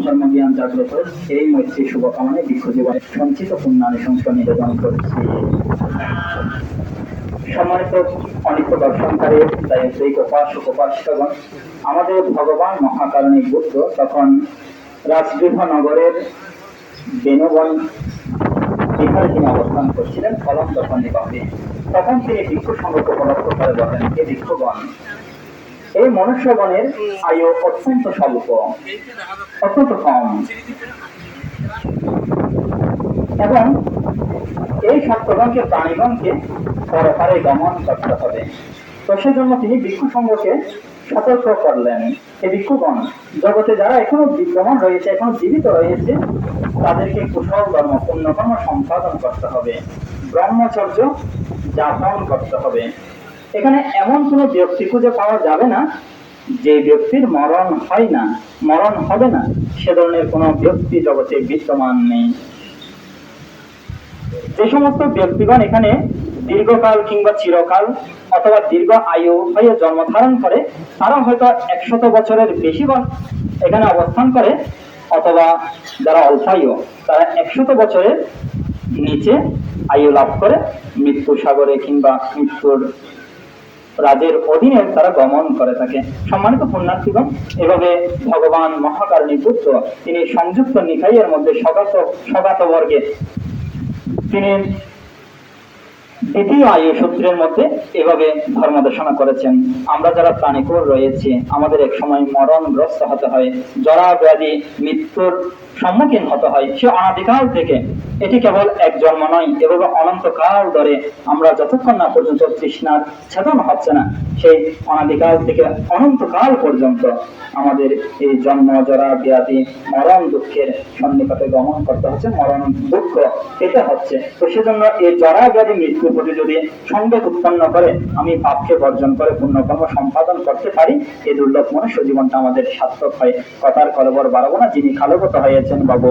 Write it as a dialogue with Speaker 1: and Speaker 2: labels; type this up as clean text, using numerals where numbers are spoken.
Speaker 1: ধর্মজ্ঞান জাগ্রত এই মৈত্রী শুভকামনায় বিক্ষজীবনের সঞ্চিত পুণ্যানুশংস নিবেদন করছি। সম্মানিত অনিত্য দর্শনকারী দায়িত্বিক উপাসক উপাসিকাগণ, আমাদের ভগবান মহাকারণিক বুদ্ধ তখন রাজগৃহ নগরের বেনুবন বিহারে তিনি অবস্থান করছিলেন কলম তখন নিবাসে। তখন তিনি ভিক্ষু সংঘকে উপলক্ষ করে বলেন, হে ভিক্ষুগণ, এই মনুষ্যগণের আয়ু অত্যন্ত স্বল্প, অত্যন্ত কম, এবং এই সত্যগণকে প্রাণীগণকে পরপারে গমন করতে হবে। তো সেজন্য তিনি ভিক্ষু সংঘকে সতর্ক করলেন, হে ভিক্ষুগণ, জগতে যারা এখনো বিদ্যমান রয়েছে, এখনো জীবিত রয়েছে, তাদেরকে কুশল কর্ম পুণ্যকর্ম সম্পাদন করতে হবে, ব্রহ্মচর্য যাপন করতে হবে। এখানে এমন কোন ব্যক্তি খুঁজে পাওয়া যাবে না যে ব্যক্তির মরণ হয় না, মরণ হবে না, সে ধরনের কোন ব্যক্তি জগতে বিদ্যমান নেই। যে সমস্ত ব্যক্তিগণ এখানে দীর্ঘকাল কিংবা চিরকাল অথবা দীর্ঘ আয়ু হয়ে জন্ম ধারণ করে, তারা হয়তো 100 বছরের বেশি এখানে অবস্থান করে, অথবা যারা অল্পায়ু তারা 100 বছরের নিচে আয়ু লাভ করে মৃত্যু সাগরে কিংবা মৃত্যুর রাজের অধীনে তারা গমন করে থাকে। সম্মানিত পুণ্যার্থীগণ, এভাবে ভগবান মহাকারণী বুদ্ধ তিনি সংযুক্ত নিকায়ের মধ্যে স্বগাত বর্গে তিনি দ্বিতীয় আয়ু সূত্রের মধ্যে এভাবে ধর্ম দেশনা করেছেন। আমরা যারা প্রাণীকুল রয়েছি, আমাদের এক সময় মরণগ্রস্ত হতে হয়, জরা ব্যাধি মৃত্যুর সম্মুখীন হতে হয়। সে অনাদিকাল থেকে, এটি কেবল এক জন্ম নয়, এভাবে অনন্তকাল ধরে আমরা যতক্ষণ না পর্যন্ত তৃষ্ণার ছেদন হচ্ছে না, সেই অনাদিকাল থেকে অনন্তকাল পর্যন্ত আমাদের এই জন্ম জরা ব্যাধি মরণ দুঃখের সন্নিকটে গমন করতে হচ্ছে, মরণ দুঃখ পেতে হচ্ছে। তো সেজন্য এই জরা ব্যাধি মৃত্যুর প্রতি যদি সংবেগ উৎপন্ন করে আমি পাপকে বর্জন করে পুণ্যকর্ম সম্পাদন করতে পারি, এই দুর্লভ মনুষ্য জীবনটা আমাদের সার্থক হয়। কথার কলবর বাড়াবো না, যিনি কালগত হয়েছেন বাবু।